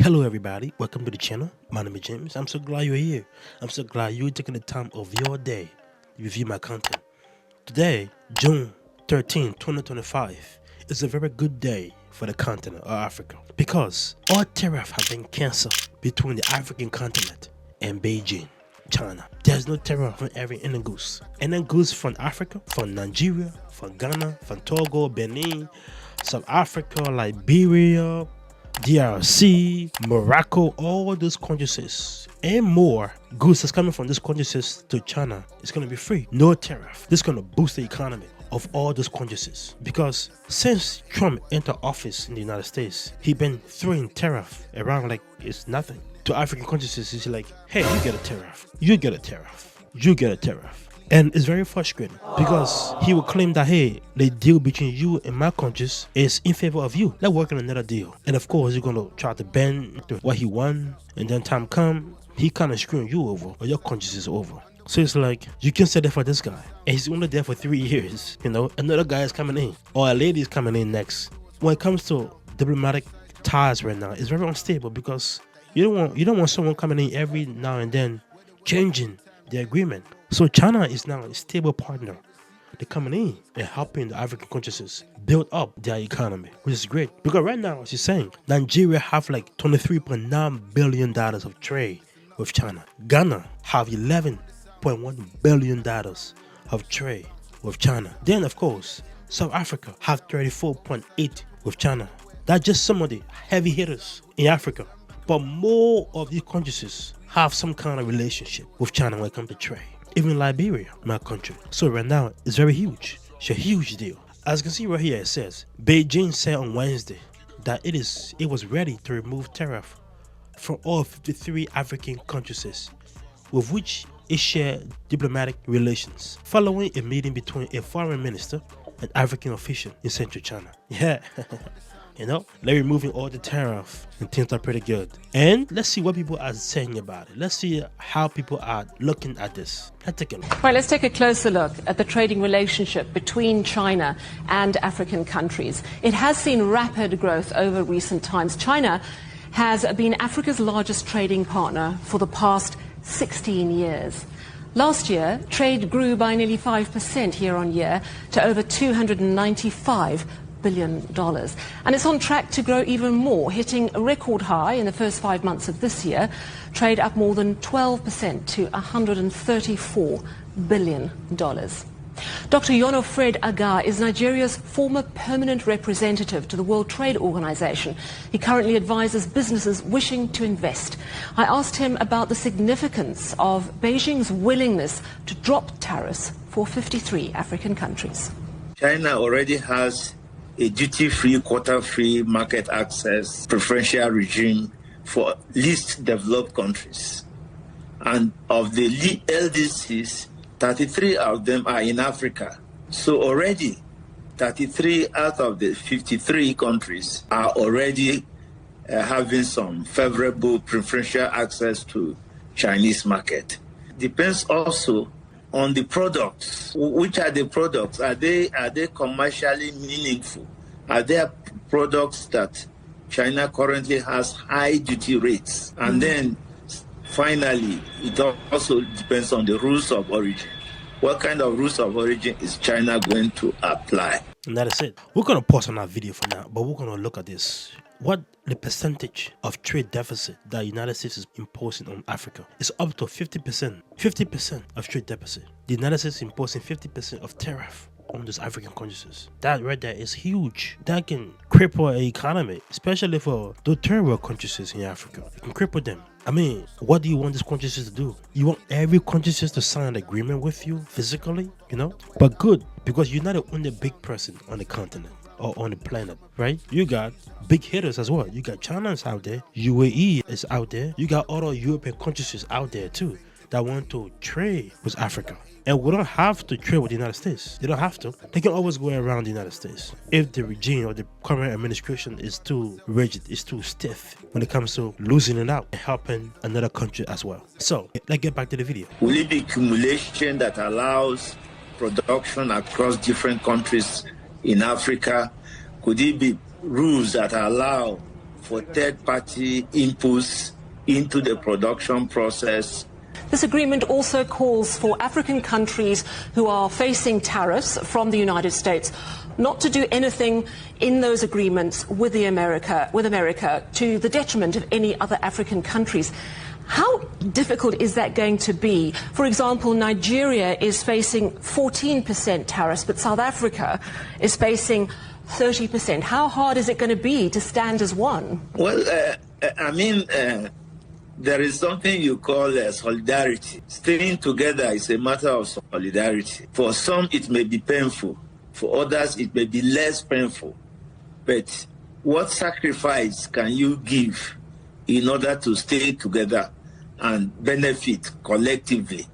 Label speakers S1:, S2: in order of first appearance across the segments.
S1: Hello everybody, welcome to the channel. My name is James. I'm so glad you're here. I'm so glad you're taking the time of your day to review my content. Today, June 13, 2025, is a very good day for the continent of Africa because all tariffs have been cancelled between the African continent and Beijing, China. There's no tariff on every Indian goods. Indian goods from Africa, from Nigeria, from Ghana, from Togo, Benin, South Africa, Liberia, DRC, Morocco, all those countries and more goods that's coming from these countries to China is going to be free. No tariff. This is going to boost the economy of all those countries because since Trump entered office in the United States, he been throwing tariff around like it's nothing. To African countries, he's like, hey, you get a tariff, you get a tariff, you get a tariff. And it's very frustrating because he will claim that, hey, the deal between you and my countries is in favor of you. Let's work on another deal. And of course, you're going to try to bend what he won. And then time come, he kind of screwing you over or your countries is over. So it's like, you can say that for this guy. And he's only there for 3 years. You know, another guy is coming in or a lady is coming in next. When it comes to diplomatic ties right now, it's very unstable because you don't want someone coming in every now and then changing the agreement. So China is now a stable partner. They're coming in and helping the African countries build up their economy, which is great. Because right now, as you're saying, Nigeria have like $23.9 billion of trade with China. Ghana have $11.1 billion of trade with China. Then, of course, South Africa have 34.8 with China. That's just some of the heavy hitters in Africa. But more of these countries have some kind of relationship with China when it comes to trade. Even Liberia, my country. So right now, it's very huge. It's a huge deal. As you can see right here, it says, Beijing said on Wednesday that it was ready to remove tariff from all 53 African countries with which it shared diplomatic relations, following a meeting between a foreign minister and African official in central China. Yeah. You know, they're removing all the tariff and things are pretty good. And let's see what people are saying about it. Let's see how people are looking at this. Let's take a look.
S2: Right, let's take a closer look at the trading relationship between China and African countries. It has seen rapid growth over recent times. China has been Africa's largest trading partner for the past 16 years. Last year, trade grew by nearly 5% year on year to over $295 billion. And it's on track to grow even more, hitting a record high in the first 5 months of this year. Trade up more than 12% to $134 billion. Dr. Yonofred Aga is Nigeria's former permanent representative to the World Trade Organization. He currently advises businesses wishing to invest. I asked him about the significance of Beijing's willingness to drop tariffs for 53 African countries.
S3: China already has a duty-free, quota-free market access preferential regime for least developed countries. And of the LDCs, 33 of them are in Africa. So already 33 out of the 53 countries are already having some favorable preferential access to Chinese market. Depends also on the products. Which are the products? Are they commercially meaningful? Are there products that China currently has high duty rates? And then finally, it also depends on the rules of origin. What kind of rules of origin is China going to apply?
S1: And that is it. We're going to pause on that video for now, but we're going to look at this. What the percentage of trade deficit that the United States is imposing on Africa is up to 50%. 50% of trade deficit. The United States is imposing 50% of tariff on those African countries. That right there is huge. That can cripple an economy, especially for the third world countries in Africa. It can cripple them. I mean, what do you want these countries to do? You want every country to sign an agreement with you physically, you know? But good, because you're not the only big person on the continent or on the planet, right? You got big hitters as well. You got China's out there, UAE is out there. You got other European countries out there too that want to trade with Africa. And we don't have to trade with the United States. They don't have to. They can always go around the United States. If the regime or the current administration is too rigid, is too stiff when it comes to losing it out and helping another country as well. So let's get back to the video.
S3: Will it be accumulation that allows production across different countries in Africa? Could it be rules that allow for third-party inputs into the production process.
S2: This agreement also calls for African countries who are facing tariffs from the United States not to do anything in those agreements with America to the detriment of any other African countries. How difficult is that going to be? For example, Nigeria is facing 14% tariffs, but South Africa is facing 30%. How hard is it going to be to stand as one?
S3: Well, there is something you call solidarity. Staying together is a matter of solidarity. For some, it may be painful. For others, it may be less painful. But what sacrifice can you give in order to stay together and benefit collectively?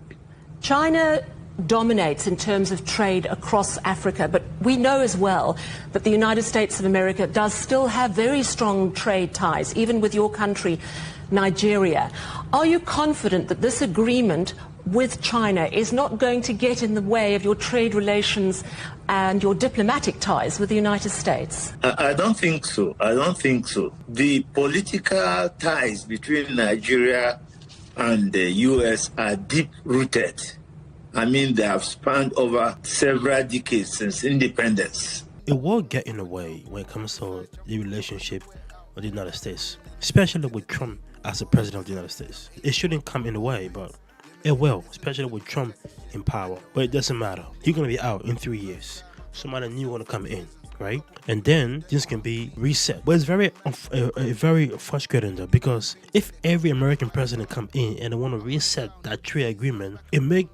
S2: China dominates in terms of trade across Africa, but we know as well that the United States of America does still have very strong trade ties, even with your country, Nigeria. Are you confident that this agreement with China is not going to get in the way of your trade relations and your diplomatic ties with the United States?
S3: I don't think so. The political ties between Nigeria and the U.S. are deep-rooted. They have spanned over several decades since independence.
S1: It will get in the way when it comes to the relationship with the United States, especially with Trump as the president of the United States. It shouldn't come in the way, but it will, especially with Trump in power. But it doesn't matter. He's going to be out in 3 years. Somebody new going to come in, right? And then this can be reset. But it's very frustrating though, because if every American president come in and they want to reset that trade agreement, it make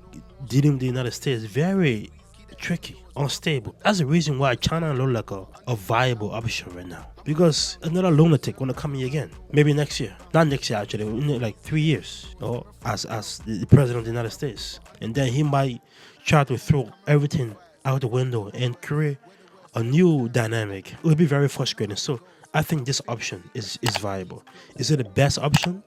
S1: dealing with the United States very tricky, unstable. That's the reason why China look like a viable option right now. Because another lunatic want to come here again. Maybe next year. Not next year actually, in like 3 years. Or as the president of the United States. And then he might try to throw everything out the window and create a new dynamic. It will be very frustrating. So I think this option is viable. Is it the best option?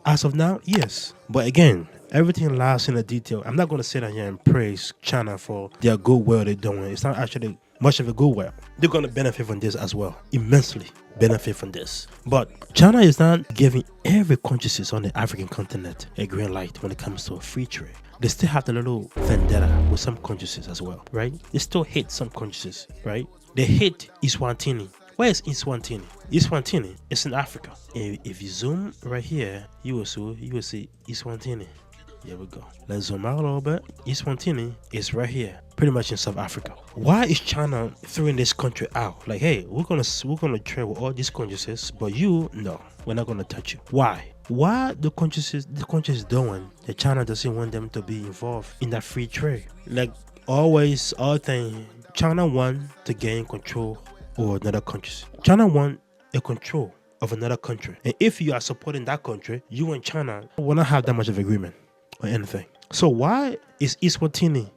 S1: As of now, yes. But again, everything lies in the detail. I'm not going to sit down here and praise China for their goodwill they're doing. It's not actually much of a goodwill. They're going to benefit from this as well. Immensely benefit from this. But China is not giving every country on the African continent a green light when it comes to free trade. They still have the little vendetta with some countries as well, right? They still hate some countries, right? They hate Eswatini. Where is Eswatini? Eswatini is in Africa. If you zoom right here, you will see Eswatini. Here we go. Let's zoom out a little bit. Eswatini is right here, pretty much in South Africa. Why is China throwing this country out? Like, hey, we're gonna trade with all these countries, but no, we're not gonna touch you. Why? Why the countries doing that China doesn't want them to be involved in that free trade? Like always, all thing China want to gain control over another countries. China want a control of another country, and if you are supporting that country, you and China will not have that much of agreement or anything. So why is Eswatini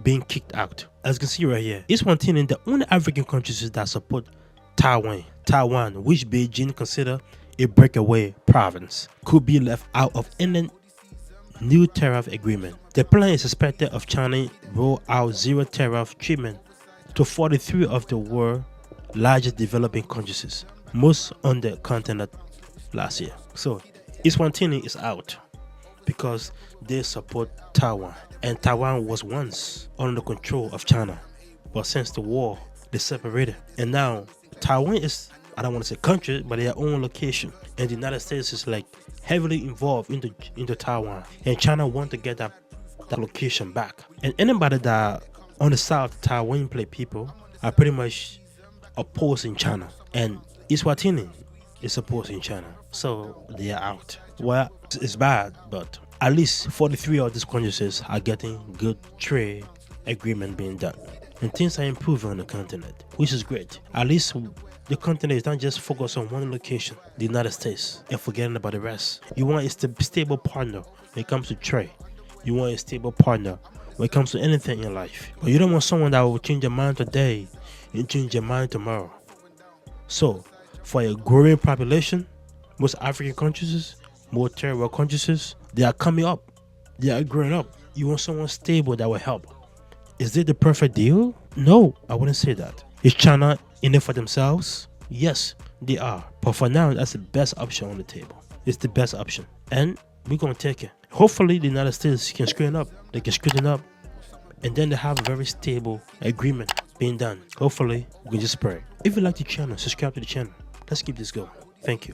S1: being kicked out? As you can see right here, Eswatini, the only African countries that support Taiwan, which Beijing consider a breakaway province, could be left out of any new tariff agreement. The plan is expected of China roll out zero tariff treatment to 43 of the world's largest developing countries, most on the continent last year. So Eswatini is out because they support Taiwan, and Taiwan was once under control of China, but since the war they separated, and now Taiwan is, I don't want to say country, but their own location, and the United States is like heavily involved into Taiwan, and China want to get that location back. And anybody that on the side of the Taiwan people are pretty much opposing China, and Eswatini is opposing China, so they are out. Well, it's bad, but at least 43 of these countries are getting good trade agreement being done, and things are improving on the continent, which is great. At least the continent is not just focused on one location, the United States, and forgetting about the rest. You want a stable partner when it comes to trade. You want a stable partner when it comes to anything in life. But you don't want someone that will change your mind today and change your mind tomorrow. So, for a growing population, most African countries, more third world countries, they are coming up. They are growing up. You want someone stable that will help. Is it the perfect deal? No, I wouldn't say that. Is China in it for themselves? Yes, They are. But for now, that's the best option on the table. It's the best option. And we're going to take it. Hopefully, the United States can straighten up. They can straighten up. And then they have a very stable agreement being done. Hopefully, we can just pray. If you like the channel, subscribe to the channel. Let's keep this going. Thank you.